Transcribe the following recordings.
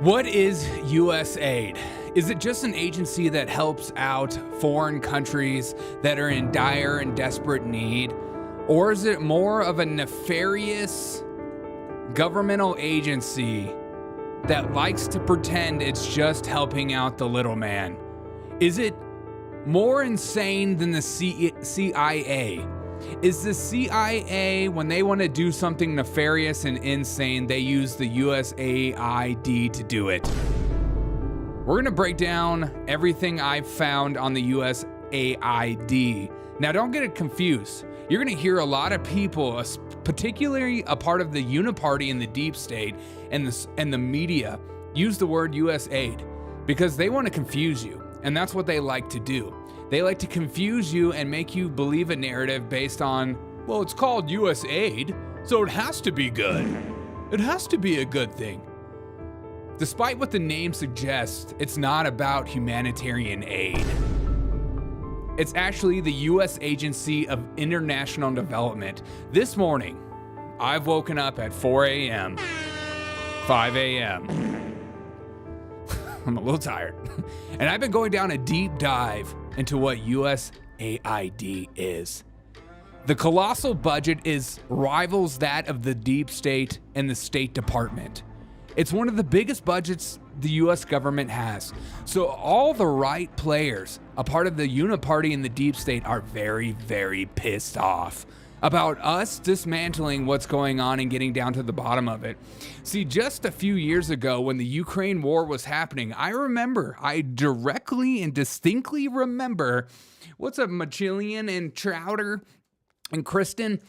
What is USAID? Is it just an agency that helps out foreign countries that are in dire and desperate need? Or is it more of a nefarious governmental agency that likes to pretend it's just helping out the little man? Is it more insane than the CIA? Is the CIA, when they want to do something nefarious and insane, they use the USAID to do it? We're going to break down everything I've found on the USAID. Now, don't get it confused. You're going to hear a lot of people, particularly a part of the uniparty and the deep state and the media, use the word USAID because they want to confuse you. And that's what they like to do. They like to confuse you and make you believe a narrative based on, well, it's called USAID, so it has to be good. It has to be a good thing. Despite what the name suggests, it's not about humanitarian aid. It's actually the U.S. Agency of International Development. This morning, I've woken up at 4 a.m., 5 a.m., I'm a little tired. And I've been going down a deep dive into what USAID is. The colossal budget rivals that of the deep state and the State Department. It's one of the biggest budgets the US government has. So all the right players, a part of the uniparty and the deep state, are very, very pissed off about us dismantling what's going on and getting down to the bottom of it. See, just a few years ago when the Ukraine war was happening, I directly and distinctly remember, what's up, Machillian and Chowder and Kristen?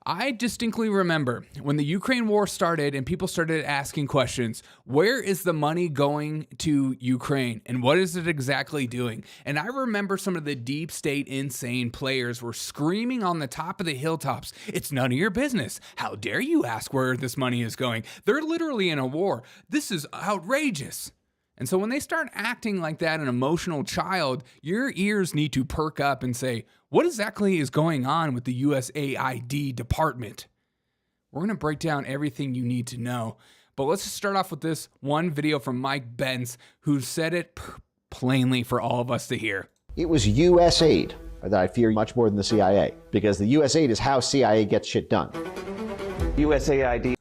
I distinctly remember when the Ukraine war started and people started asking questions, where is the money going to Ukraine and what is it exactly doing? And I remember some of the deep state insane players were screaming on the top of the hilltops, it's none of your business. How dare you ask where this money is going? They're literally in a war. This is outrageous. And so when they start acting like that, an emotional child, your ears need to perk up and say, what exactly is going on with the USAID department? We're going to break down everything you need to know. But let's just start off with this one video from Mike Benz, who said it plainly for all of us to hear. It was USAID that I fear much more than the CIA, because the USAID is how CIA gets shit done. USAID.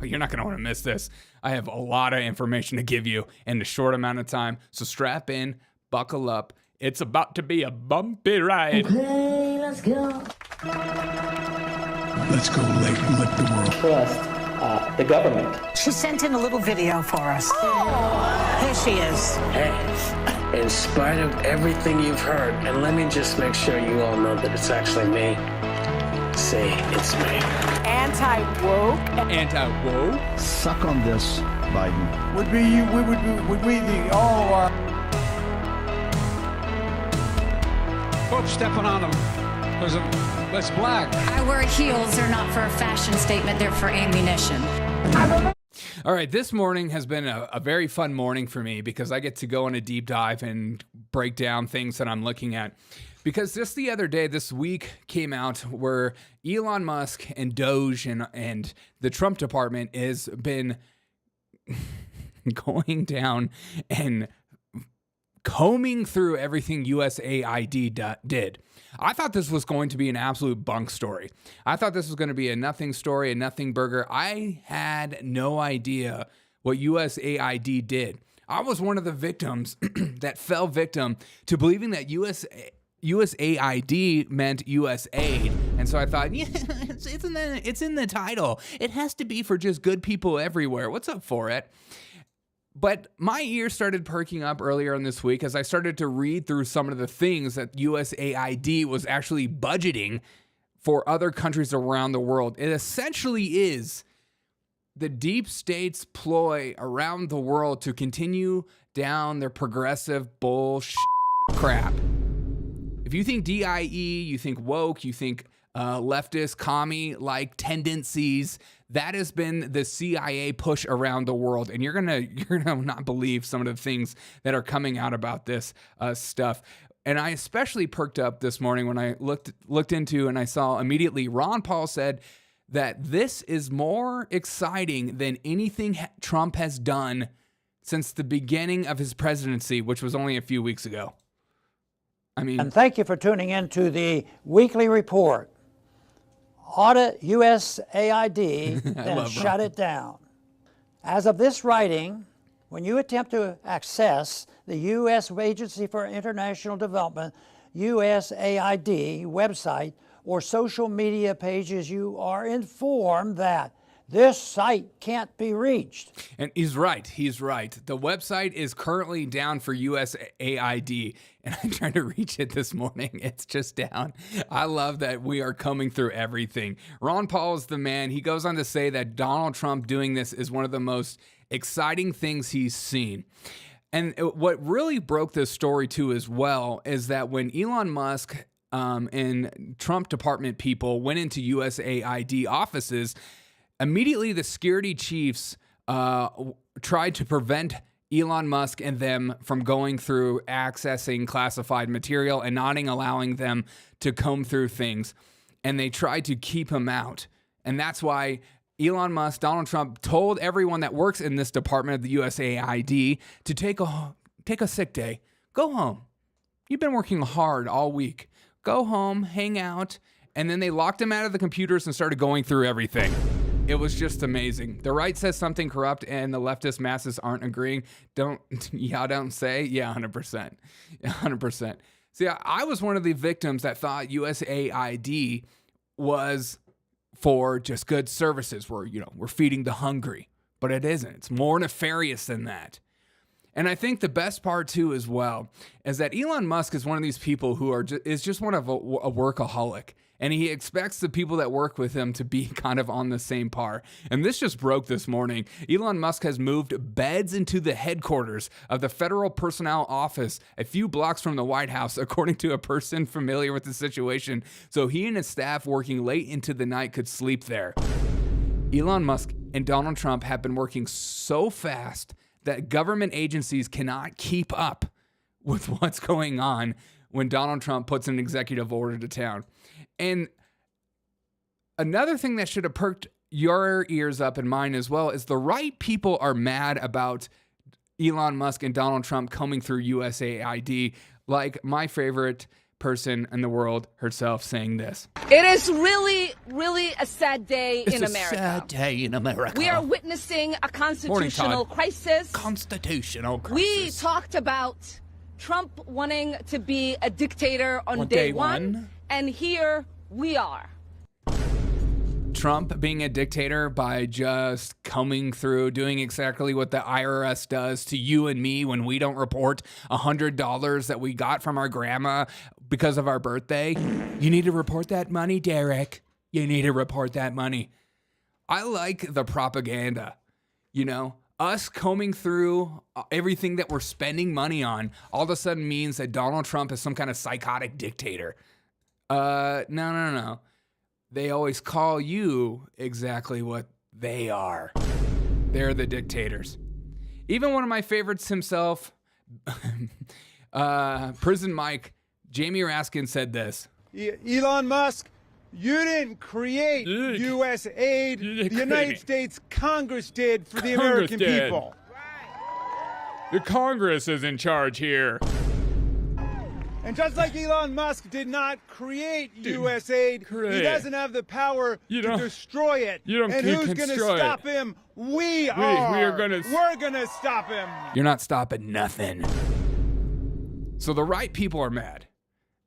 You're not going to want to miss this. I have a lot of information to give you in a short amount of time. So strap in, buckle up. It's about to be a bumpy ride. Okay, let's go. Let's go lick the world. Trust the government. She sent in a little video for us. Oh. Here she is. Hey, in spite of everything you've heard, and let me just make sure you all know that it's actually me. Say it's me. Anti-woke. Anti-woke? Suck on this, Biden. Would we the all folks stepping on them? That's black. I wear heels. They're not for a fashion statement. They're for ammunition. All right, this morning has been a very fun morning for me because I get to go on a deep dive and break down things that I'm looking at. Because just the other day, this week came out where Elon Musk and Doge and the Trump department has been going down and combing through everything USAID did. I thought this was going to be an absolute bunk story. I thought this was going to be a nothing story, a nothing burger. I had no idea what USAID did. I was one of the victims that fell victim to believing that USAID meant USAID. And so I thought, yeah, it's in the title. It has to be for just good people everywhere. What's up for it? But my ears started perking up earlier in this week as I started to read through some of the things that USAID was actually budgeting for other countries around the world. It essentially is the deep state's ploy around the world to continue down their progressive bullshit crap. If you think DIE, you think woke, you think leftist, commie-like tendencies, that has been the CIA push around the world. And you're gonna not believe some of the things that are coming out about this stuff. And I especially perked up this morning when I looked into and I saw immediately Ron Paul said that this is more exciting than anything Trump has done since the beginning of his presidency, which was only a few weeks ago. I mean, and thank you for tuning in to the weekly report. Audit USAID and shut it down. As of this writing, when you attempt to access the U.S. Agency for International Development, USAID website or social media pages, you are informed that this site can't be reached. And he's right. He's right. The website is currently down for USAID, and I tried to reach it this morning. It's just down. I love that we are coming through everything. Ron Paul is the man. He goes on to say that Donald Trump doing this is one of the most exciting things he's seen. And what really broke this story too as well is that when Elon Musk and Trump department people went into USAID offices, immediately the security chiefs tried to prevent Elon Musk and them from going through accessing classified material and not allowing them to comb through things. And they tried to keep him out. And that's why Elon Musk, Donald Trump told everyone that works in this department of the USAID to take a sick day. Go home. You've been working hard all week. Go home, hang out. And then they locked him out of the computers and started going through everything. It was just amazing. The right says something corrupt and the leftist masses aren't agreeing. Don't say? Yeah, 100%. 100%. See, I was one of the victims that thought USAID was for just good services where, we're feeding the hungry, but it isn't. It's more nefarious than that. And I think the best part too as well is that Elon Musk is one of these people who is just one of a workaholic, and he expects the people that work with him to be kind of on the same par. And this just broke this morning. Elon Musk has moved beds into the headquarters of the Federal Personnel Office a few blocks from the White House, according to a person familiar with the situation, so he and his staff working late into the night could sleep there. Elon Musk and Donald Trump have been working so fast that government agencies cannot keep up with what's going on when Donald Trump puts an executive order to town. And another thing that should have perked your ears up and mine as well is the right people are mad about Elon Musk and Donald Trump coming through USAID, like my favorite person in the world herself saying this. It is really, really a sad day in America. It's a sad day in America. We are witnessing a constitutional crisis. Constitutional crisis. We talked about Trump wanting to be a dictator on day one, and here we are. Trump being a dictator by just coming through, doing exactly what the IRS does to you and me when we don't report $100 that we got from our grandma because of our birthday. You need to report that money, Derek. You need to report that money. I like the propaganda, us combing through everything that we're spending money on all of a sudden means that Donald Trump is some kind of psychotic dictator. No. They always call you exactly what they are. They're the dictators. Even one of my favorites himself, Prison Mike, Jamie Raskin said this. Elon Musk, you didn't create USAID. The United States Congress did for the American people. The Congress is in charge here. And just like Elon Musk did not create USAID, he doesn't have the power to destroy it. And who's going to stop him? We are. We're going to stop him. You're not stopping nothing. So the right people are mad.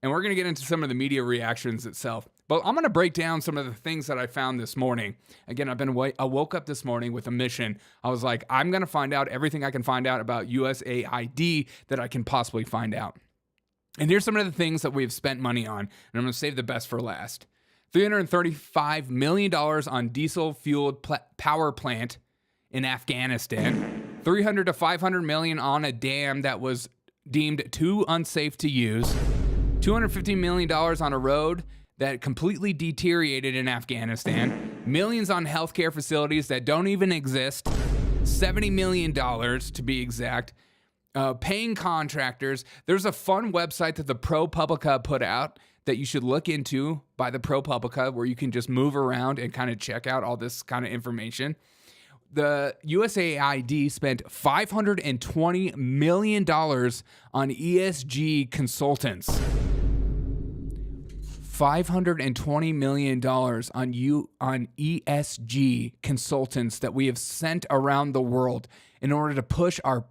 And we're going to get into some of the media reactions itself. But I'm going to break down some of the things that I found this morning. Again, I woke up this morning with a mission. I was like, I'm going to find out everything I can find out about USAID that I can possibly find out. And here's some of the things that we've spent money on, and I'm going to save the best for last. $335 million on diesel-fueled power plant in Afghanistan. $300 to $500 million on a dam that was deemed too unsafe to use. $250 million on a road that completely deteriorated in Afghanistan. Millions on healthcare facilities that don't even exist. $70 million to be exact. Paying contractors. There's a fun website that the ProPublica put out that you should look into by the ProPublica, where you can just move around and kind of check out all this kind of information. The USAID spent $520 million on ESG consultants. $520 million on ESG consultants that we have sent around the world in order to push our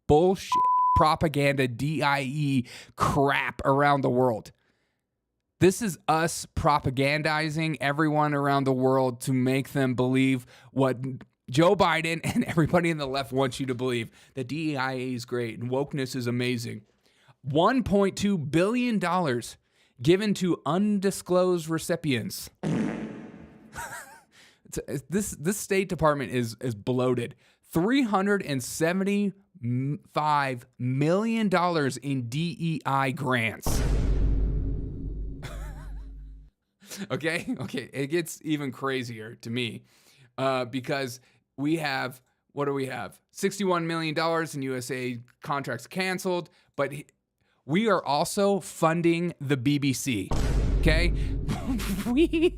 bullshit propaganda DIE crap around the world. This is us propagandizing everyone around the world to make them believe what Joe Biden and everybody in the left wants you to believe, that DEIA is great and wokeness is amazing. $1.2 billion given to undisclosed recipients. This State Department is bloated. $375 million in DEI grants. Okay, it gets even crazier to me because we have, what do we have? $61 million in USAID contracts canceled, but we are also funding the BBC, okay? We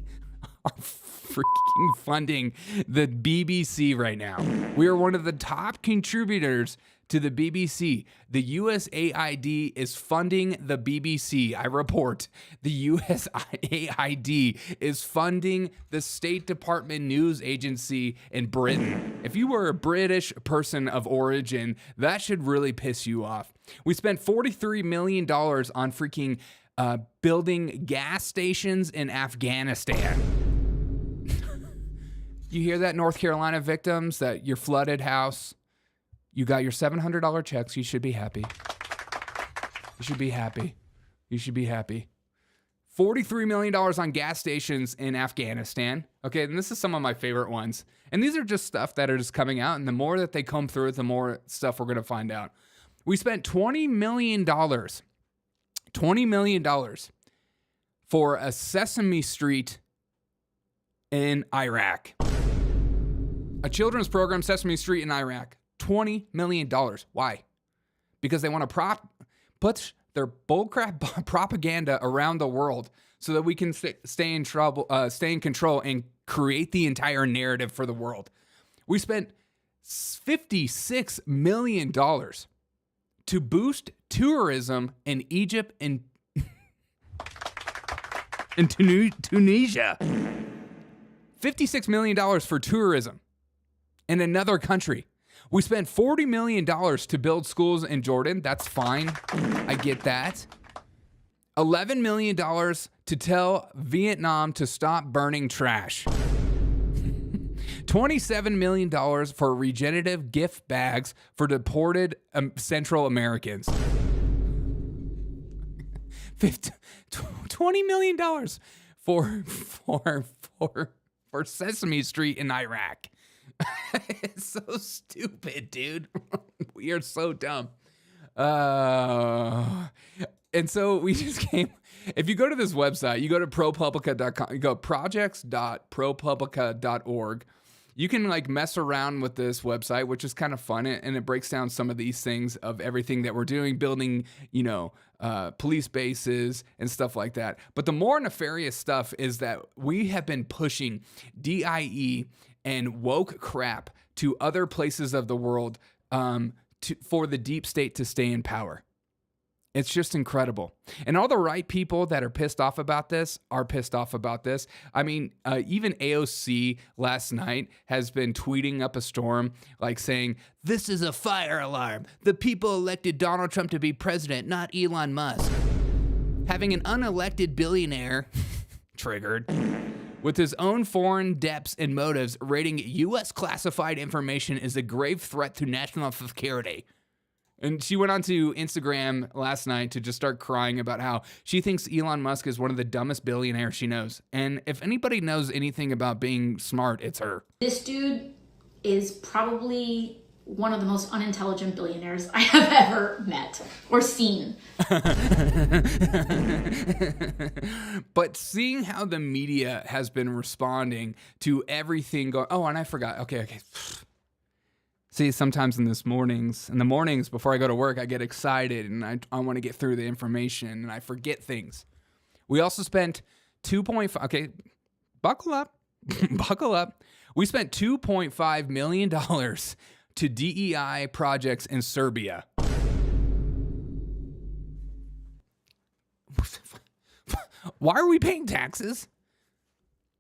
are freaking funding the BBC right now. We are one of the top contributors to the BBC. The USAID is funding the BBC. I report. The USAID is funding the State Department news agency in Britain. If you were a British person of origin, that should really piss you off. We spent $43 million on freaking building gas stations in Afghanistan. You hear that, North Carolina victims, that your flooded house, you got your $700 checks. You should be happy. You should be happy. You should be happy. $43 million on gas stations in Afghanistan. Okay, and this is some of my favorite ones. And these are just stuff that are just coming out. And the more that they come through, the more stuff we're going to find out. We spent $20 million for a Sesame Street in Iraq. A children's program, Sesame Street in Iraq. $20 million. Why? Because they want to put their bullcrap propaganda around the world so that we can stay in control and create the entire narrative for the world. We spent $56 million to boost tourism in Egypt and in Tunisia. $56 million for tourism in another country. We spent $40 million to build schools in Jordan. That's fine. I get that. $11 million to tell Vietnam to stop burning trash. $27 million for regenerative gift bags for deported Central Americans. $20 million for Sesame Street in Iraq. It's so stupid, dude. We are so dumb. And so we just came. If you go to this website, you go to ProPublica.com, you go projects.propublica.org. You can like mess around with this website, which is kind of fun, and it breaks down some of these things of everything that we're doing, building, police bases and stuff like that. But the more nefarious stuff is that we have been pushing DIE and woke crap to other places of the world for the deep state to stay in power. It's just incredible. And all the right people that are pissed off about this are pissed off about this. I mean, even AOC last night has been tweeting up a storm, like saying, this is a fire alarm. The people elected Donald Trump to be president, not Elon Musk. Having an unelected billionaire, triggered, with his own foreign depths and motives, rating U.S. classified information is a grave threat to national security. And she went onto Instagram last night to just start crying about how she thinks Elon Musk is one of the dumbest billionaires she knows. And if anybody knows anything about being smart, it's her. This dude is probably one of the most unintelligent billionaires I have ever met or seen. But seeing how the media has been responding to everything going, oh, and I forgot. Okay. See, sometimes in the mornings before I go to work, I get excited and I want to get through the information and I forget things. We also spent 2.5. Okay, buckle up. Buckle up. We spent $2.5 million to DEI projects in Serbia. Why are we paying taxes?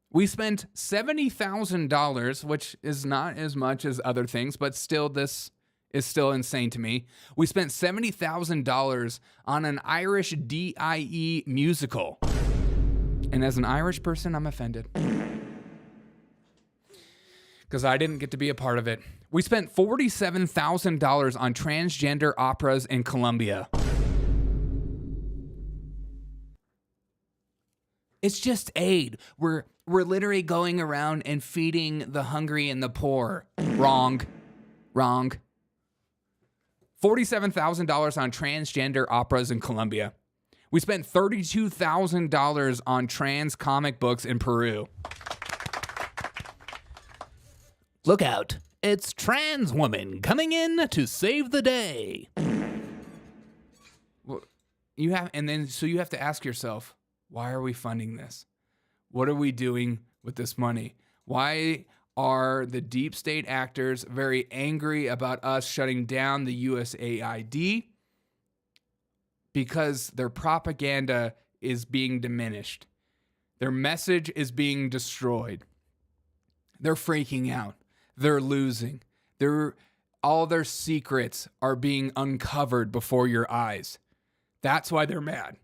We spent $70,000, which is not as much as other things, but still, this is still insane to me. We spent $70,000 on an Irish DIE musical. And as an Irish person, I'm offended, because I didn't get to be a part of it. We spent $47,000 on transgender operas in Colombia. It's just aid. We're literally going around and feeding the hungry and the poor. Wrong. $47,000 on transgender operas in Colombia. We spent $32,000 on trans comic books in Peru. Look out. It's trans woman coming in to save the day. Well, you have to ask yourself, why are we funding this? What are we doing with this money? Why are the deep state actors very angry about us shutting down the USAID? Because their propaganda is being diminished. Their message is being destroyed. They're freaking out. They're losing. All their secrets are being uncovered before your eyes. That's why they're mad.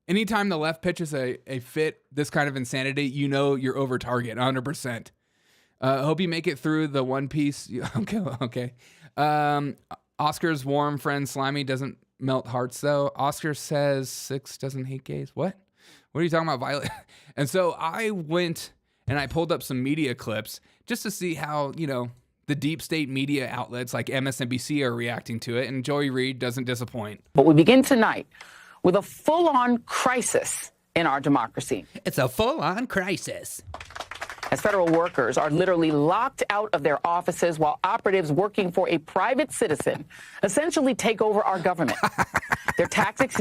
Anytime the left pitches a fit, this kind of insanity, you know you're over target, 100%. Hope you make it through the One Piece. Okay. Oscar's warm friend Slimy doesn't melt hearts, though. Oscar says 6 doesn't hate gays. What are you talking about, Violet? And so I went and I pulled up some media clips just to see how, the deep state media outlets like MSNBC are reacting to it. And Joy Reid doesn't disappoint. But we begin tonight with a full-on crisis in our democracy. It's a full-on crisis. As federal workers are literally locked out of their offices while operatives working for a private citizen essentially take over our government. Their tactics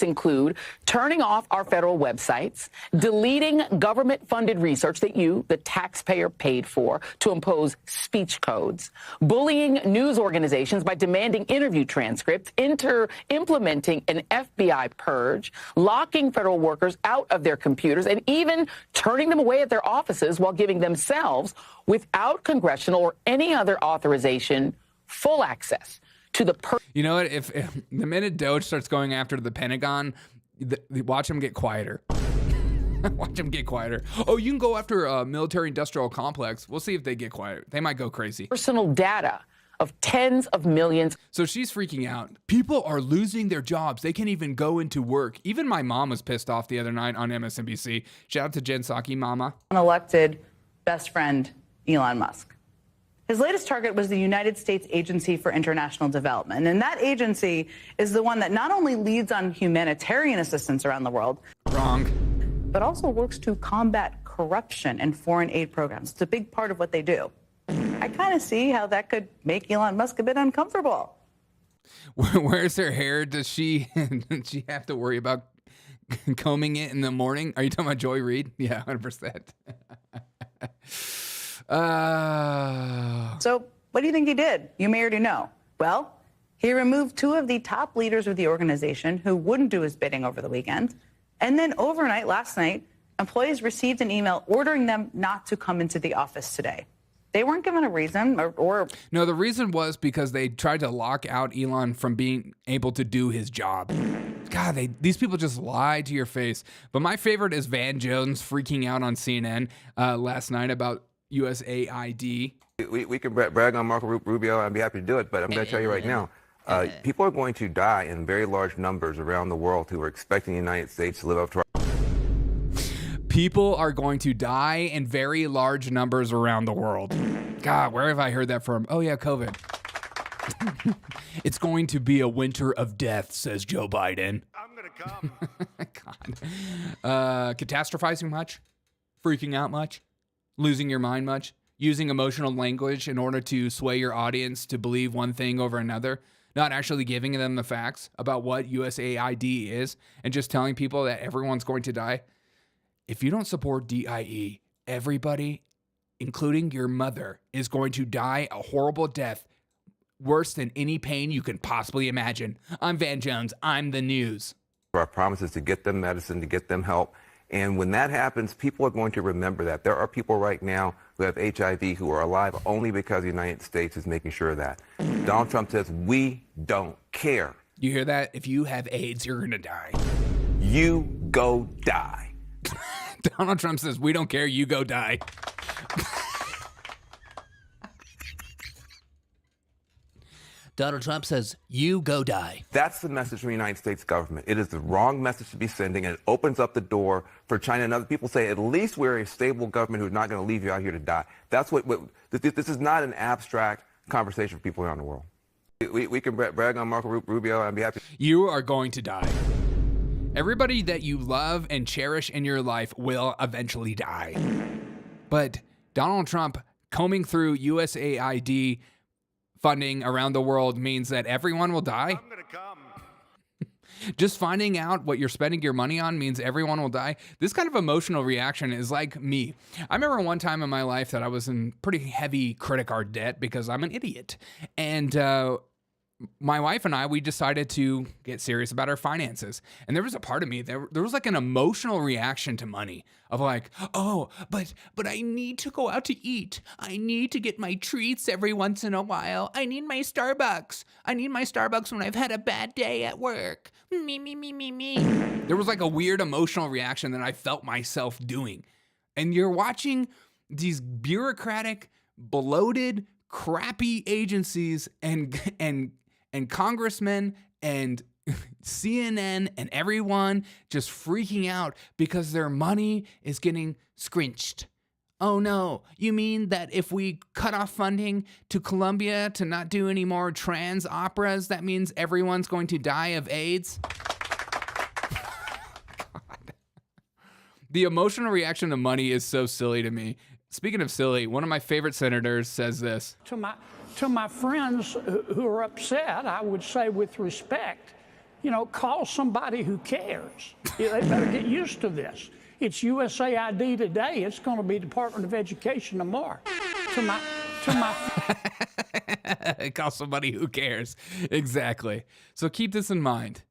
include turning off our federal websites, deleting government-funded research that you, the taxpayer, paid for to impose speech codes, bullying news organizations by demanding interview transcripts, implementing an FBI purge, locking federal workers out of their computers, and even turning them away at their offices while giving themselves, without congressional or any other authorization, full access to the You know what? If the minute Doge starts going after the Pentagon, watch them get quieter. Watch them get quieter. Oh, you can go after a military-industrial complex. We'll see if they get quiet. They might go crazy. Personal data of tens of millions. So she's freaking out. People are losing their jobs. They can't even go into work. Even my mom was pissed off the other night on MSNBC. Shout out to Jen Psaki, mama. Unelected best friend, Elon Musk. His latest target was the United States Agency for International Development. And that agency is the one that not only leads on humanitarian assistance around the world, wrong, but also works to combat corruption and foreign aid programs. It's a big part of what they do. I kind of see how that could make Elon Musk a bit uncomfortable. Where's her hair? Does she have to worry about combing it in the morning? Are you talking about Joy Reid? Yeah, 100%. So what do you think he did? You may already know. Well, he removed 2 of the top leaders of the organization who wouldn't do his bidding over the weekend. And then overnight, last night, employees received an email ordering them not to come into the office today. They weren't given a reason or... No, the reason was because they tried to lock out Elon from being able to do his job. God, these people just lie to your face. But my favorite is Van Jones freaking out on CNN last night about USAID. We can brag on Marco Rubio. I'd be happy to do it, but I'm going to tell you right now, people are going to die in very large numbers around the world who are expecting the United States to live up to our... People are going to die in very large numbers around the world. God, where have I heard that from? Oh, yeah, COVID. It's going to be a winter of death, says Joe Biden. I'm going to come. God. Catastrophizing much? Freaking out much? Losing your mind much? Using emotional language in order to sway your audience to believe one thing over another? not actually giving them the facts about what USAID is and just telling people that everyone's going to die. If you don't support DIE, everybody, including your mother, is going to die a horrible death, worse than any pain you can possibly imagine. I'm Van Jones. I'm the news. Our promise is to get them medicine, to get them help. And when that happens, people are going to remember that. There are people right now who have HIV who are alive only because the United States is making sure of that. Donald Trump says, we don't care. You hear that? If you have AIDS, you're going to die. You go die. Donald Trump says, we don't care, you go die. Donald Trump says, you go die. That's the message from the United States government. It is the wrong message to be sending, and it opens up the door for China and other people say, at least we're a stable government who's not going to leave you out here to die. That's what this is not an abstract conversation for people around the world. We can brag on Marco Rubio. I'd be happy. You are going to die. Everybody that you love and cherish in your life will eventually die. But Donald Trump combing through USAID funding around the world means that everyone will die. I'm gonna come. Just finding out what you're spending your money on means everyone will die. This kind of emotional reaction is like me. I remember one time in my life that I was in pretty heavy credit card debt because I'm an idiot. And my wife and I, we decided to get serious about our finances. And there was a part of me, there was like an emotional reaction to money of like, oh, but I need to go out to eat. I need to get my treats every once in a while. I need my Starbucks. I need my Starbucks when I've had a bad day at work. Me. There was like a weird emotional reaction that I felt myself doing. And you're watching these bureaucratic, bloated, crappy agencies and congressmen and CNN and everyone just freaking out because their money is getting scrinched. Oh no, you mean that if we cut off funding to Colombia to not do any more trans operas, that means everyone's going to die of AIDS? God. The emotional reaction to money is so silly to me. Speaking of silly, one of my favorite senators says this. To my friends who are upset, I would say with respect, call somebody who cares. They better get used to this. It's USAID today. It's going to be Department of Education tomorrow. To my Call somebody who cares. Exactly. So keep this in mind.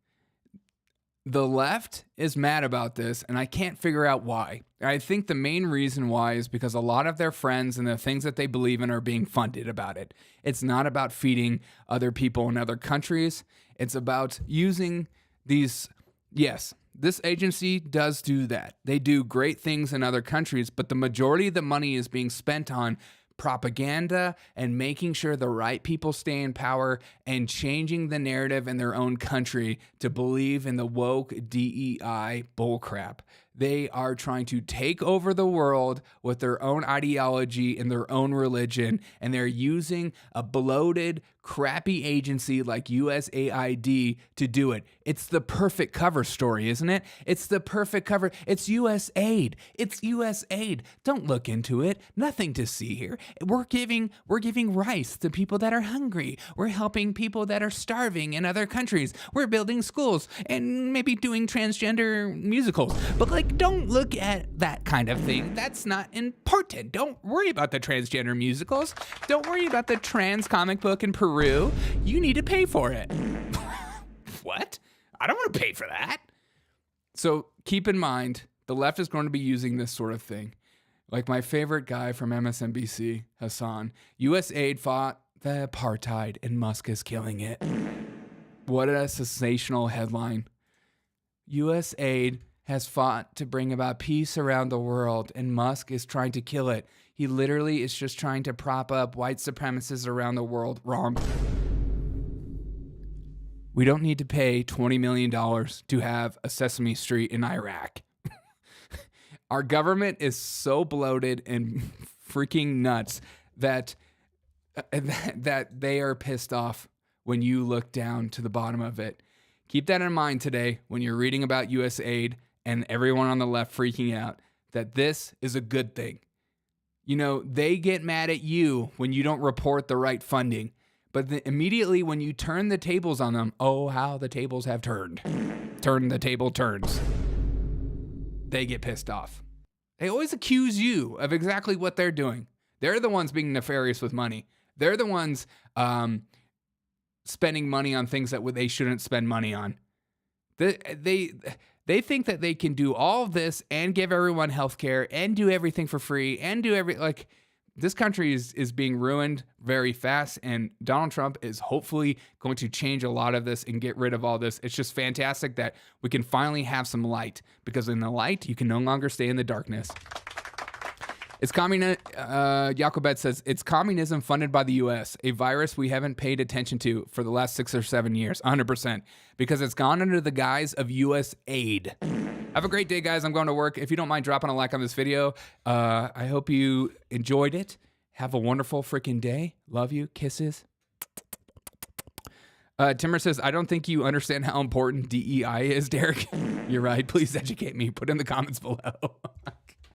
The left is mad about this, and I can't figure out why. I think the main reason why is because a lot of their friends and the things that they believe in are being funded about it. It's not about feeding other people in other countries. It's about using these, yes, this agency does do that. They do great things in other countries, but the majority of the money is being spent on propaganda and making sure the right people stay in power and changing the narrative in their own country to believe in the woke DEI bullcrap. They are trying to take over the world with their own ideology and their own religion, and they're using a bloated, crappy agency like USAID to do it. It's the perfect cover story, isn't it? It's the perfect cover. It's USAID. It's USAID. Don't look into it. Nothing to see here. We're giving rice to people that are hungry. We're helping people that are starving in other countries. We're building schools and maybe doing transgender musicals. But don't look at that kind of thing. That's not important. Don't worry about the transgender musicals. Don't worry about the trans comic book in Peru. You need to pay for it. What? I don't want to pay for that. So keep in mind, the left is going to be using this sort of thing. Like my favorite guy from MSNBC, Hassan. USAID fought the apartheid and Musk is killing it. What a sensational headline. USAID has fought to bring about peace around the world, and Musk is trying to kill it. He literally is just trying to prop up white supremacists around the world. Wrong. We don't need to pay $20 million to have a Sesame Street in Iraq. Our government is so bloated and freaking nuts that they are pissed off when you look down to the bottom of it. Keep that in mind today when you're reading about USAID and everyone on the left freaking out, that this is a good thing. They get mad at you when you don't report the right funding, But immediately when you turn the tables on them, oh, how the tables have turned. Turn the table turns. They get pissed off. They always accuse you of exactly what they're doing. They're the ones being nefarious with money. They're the ones spending money on things that they shouldn't spend money on. They think that they can do all of this and give everyone health care and do everything for free and do this country is being ruined very fast, and Donald Trump is hopefully going to change a lot of this and get rid of all this. It's just fantastic that we can finally have some light, because in the light, you can no longer stay in the darkness. It's Jacobet says, it's communism funded by the U.S., a virus we haven't paid attention to for the last 6 or 7 years, 100%, because it's gone under the guise of USAID. Have a great day, guys. I'm going to work. If you don't mind dropping a like on this video, I hope you enjoyed it. Have a wonderful freaking day. Love you. Kisses. Timmer says, I don't think you understand how important DEI is, Derek. You're right. Please educate me. Put in the comments below.